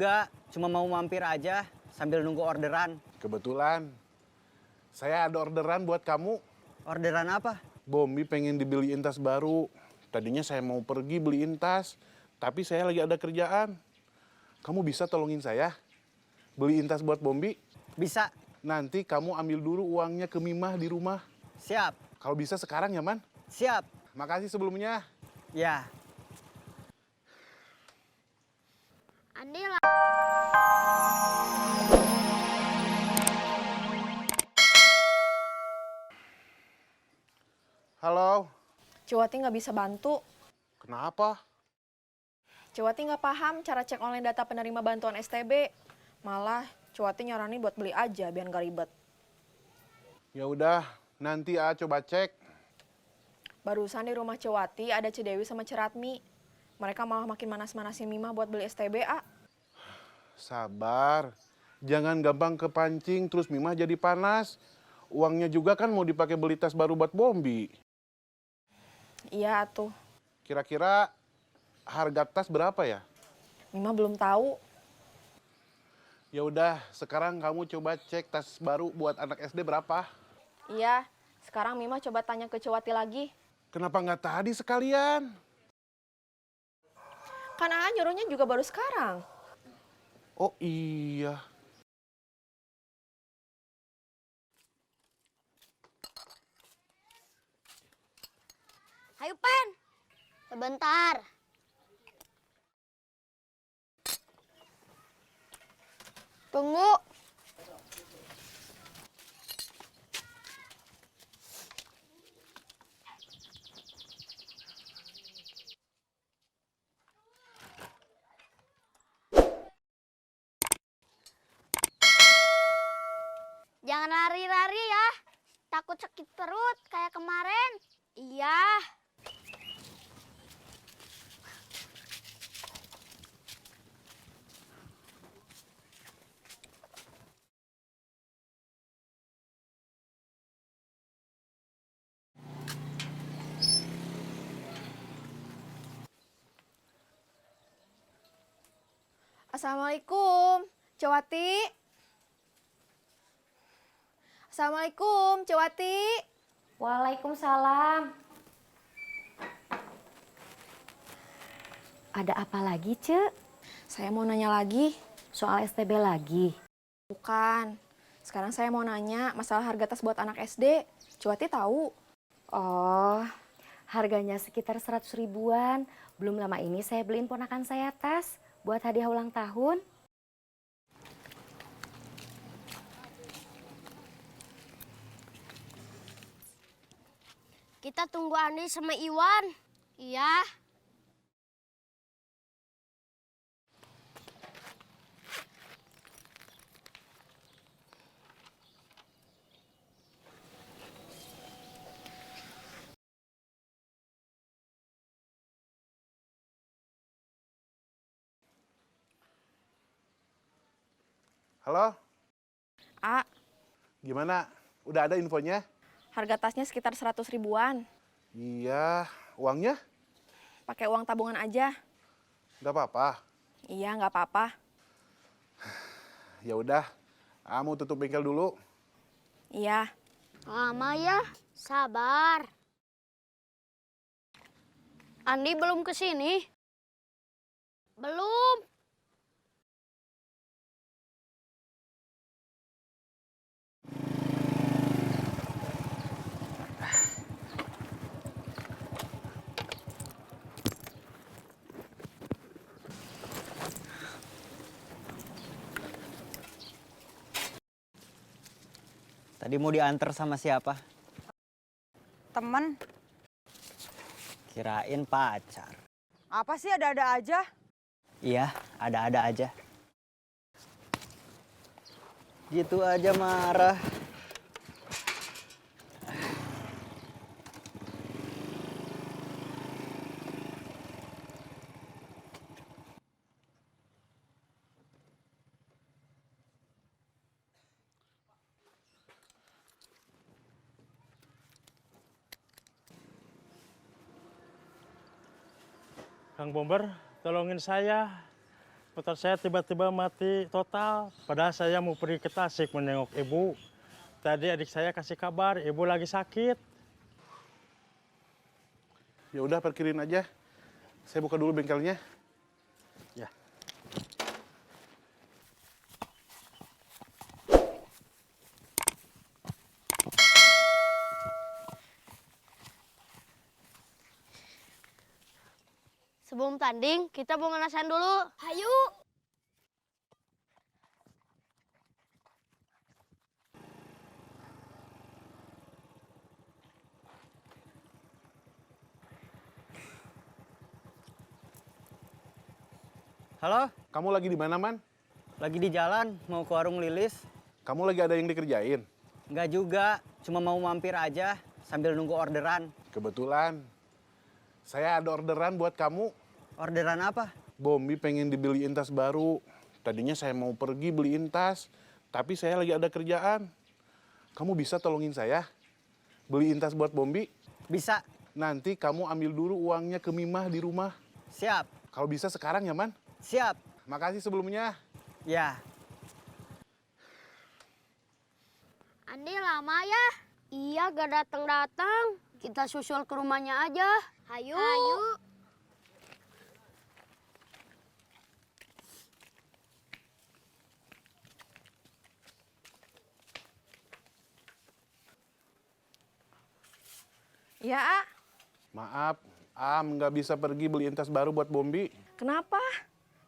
juga, cuma mau mampir aja sambil nunggu orderan. Kebetulan, saya ada orderan buat kamu. Orderan apa? Bombi pengen dibeliin tas baru. Tadinya saya mau pergi beliin tas, tapi saya lagi ada kerjaan. Kamu bisa tolongin saya? Beliin tas buat Bombi? Bisa. Nanti kamu ambil dulu uangnya ke Mimah di rumah. Siap. Kalau bisa sekarang ya, Man? Siap. Makasih sebelumnya. Ya. Andi lah. Halo, Ciwati nggak bisa bantu. kenapa? Ciwati nggak paham cara cek online data penerima bantuan STB. Malah Ciwati nyaranin buat beli aja biar nggak ribet. Ya udah, nanti coba cek. Barusan di rumah Ciwati ada Cidewi sama Ciratmi. Mereka malah makin manas-manasin Mima buat beli STB, A. Sabar, jangan gampang kepancing terus Mimah jadi panas. Uangnya juga kan mau dipakai beli tas baru buat Bombi. Iya tuh. Kira-kira harga tas berapa ya? Mima belum tahu. Ya udah, sekarang kamu coba cek tas baru buat anak SD berapa? Iya, sekarang Mima coba tanya ke Ciwati lagi. Kenapa nggak tadi sekalian? Kan A nyuruhnya juga baru sekarang. Oh iya. Ayo, Pen. Sebentar. Tunggu. Jangan lari-lari ya. Takut sakit perut kayak kemarin. Iya. Assalamualaikum, Ciwati. Assalamualaikum, Ciwati. Waalaikumsalam. Ada apa lagi, Cek? Saya mau nanya lagi. Soal STB lagi? Bukan. Sekarang saya mau nanya masalah harga tas buat anak SD. Ciwati tahu. Oh, harganya sekitar 100 ribuan. Belum lama ini saya beliin ponakan saya tas buat hadiah ulang tahun. Kita tunggu Andi sama Iwan. Iya. Halo, A, gimana? Udah ada infonya? harga tasnya sekitar 100 ribuan. Iya, uangnya? Pakai uang tabungan aja. Nggak apa-apa. Iya, nggak apa-apa. Ya udah, kamu tutup bengkel dulu. Iya. Lama ya. Sabar. Andi belum kesini? Belum. Tadi mau diantar sama siapa? Temen, Kirain pacar. apa sih ada-ada aja? Iya, ada-ada aja. Gitu aja marah. Kang Bomber, tolongin saya. motor saya tiba-tiba mati total. Padahal saya mau pergi ke Tasik menengok ibu. Tadi adik saya kasih kabar, ibu lagi sakit. Ya udah parkirin aja. Saya buka dulu bengkelnya. Ya. Sebelum tanding, kita pemanasan dulu. Hayu. Halo, Kamu lagi di mana, Man? lagi di jalan, mau ke warung Lilis. Kamu lagi ada yang dikerjain? Nggak juga, cuma mau mampir aja sambil nunggu orderan. Kebetulan. Saya ada orderan buat kamu. Orderan apa? Bombi pengen dibeliin tas baru. Tadinya saya mau pergi beliin tas, tapi saya lagi ada kerjaan. Kamu bisa tolongin saya? Beliin tas buat Bombi? Bisa, Nanti kamu ambil dulu uangnya ke Mimah di rumah. siap, Kalau bisa sekarang ya, Man? siap. Makasih sebelumnya. Ya, Andi lama ya? Iya, gak datang-datang. Kita susul ke rumahnya aja. Hayu. Hayu. Iya, A. Maaf, Am nggak bisa pergi beliin tas baru buat Bombi. Kenapa?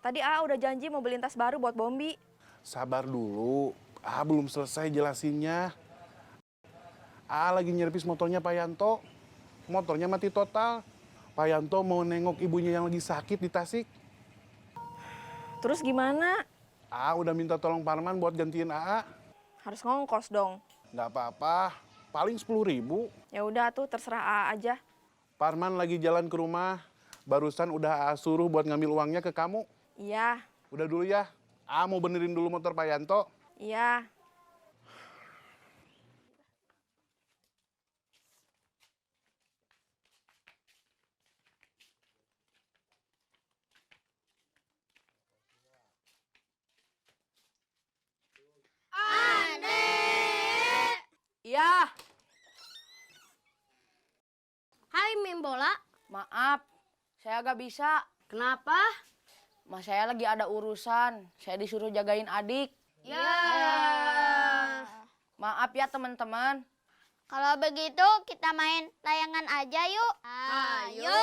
Tadi A udah janji mau beliin tas baru buat Bombi. Sabar dulu, A belum selesai jelasinnya. A lagi nyervis motornya Pak Yanto. Motornya mati total. Pak Yanto mau nengok ibunya yang lagi sakit di Tasik. Terus gimana? A udah minta tolong Parman buat gantiin AA. Harus ngongkos dong. Nggak apa-apa, paling 10.000. Ya udah tuh, terserah A aja. Parman lagi jalan ke rumah. Barusan udah A suruh buat ngambil uangnya ke kamu. Iya, Udah dulu ya, A mau benerin dulu motor Pak Yanto. iya. Iya, Hai, main bola. maaf. Saya gak bisa. Kenapa? Mas saya lagi ada urusan. Saya disuruh jagain adik. Ya. Maaf ya teman-teman. Kalau begitu, kita main layangan aja yuk. Ayo.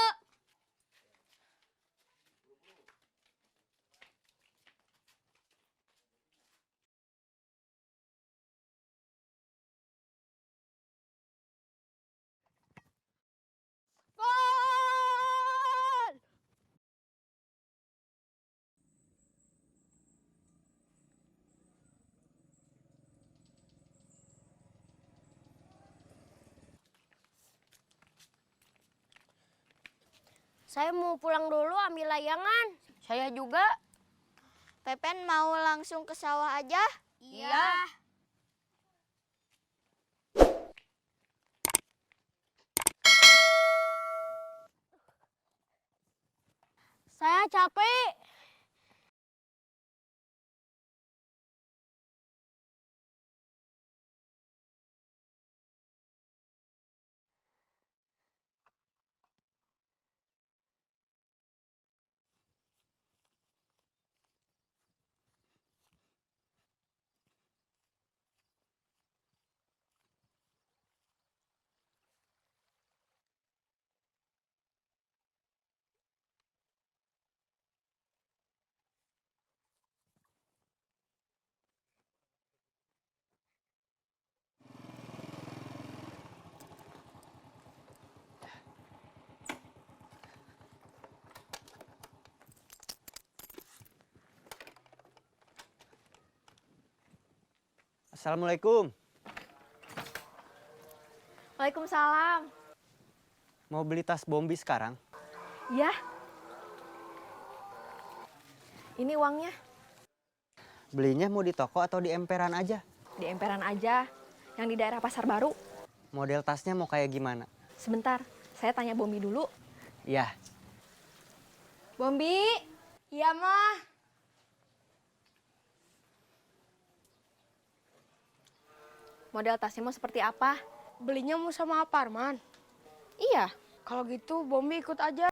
Saya mau pulang dulu ambil layangan. Saya juga. Pepen mau langsung ke sawah aja? Iya. Saya capek. Assalamualaikum. Waalaikumsalam. Mau beli tas Bombi sekarang? Ya. Ini uangnya. Belinya mau di toko atau di emperan aja? Di emperan aja, yang di daerah Pasar Baru. Model tasnya mau kayak gimana? Sebentar, saya tanya Bombi dulu. Ya, Bombi, Iya, Mah. Model tasnya mau seperti apa? Belinya mau sama Aparman. Iya. Kalau gitu Bombi ikut aja.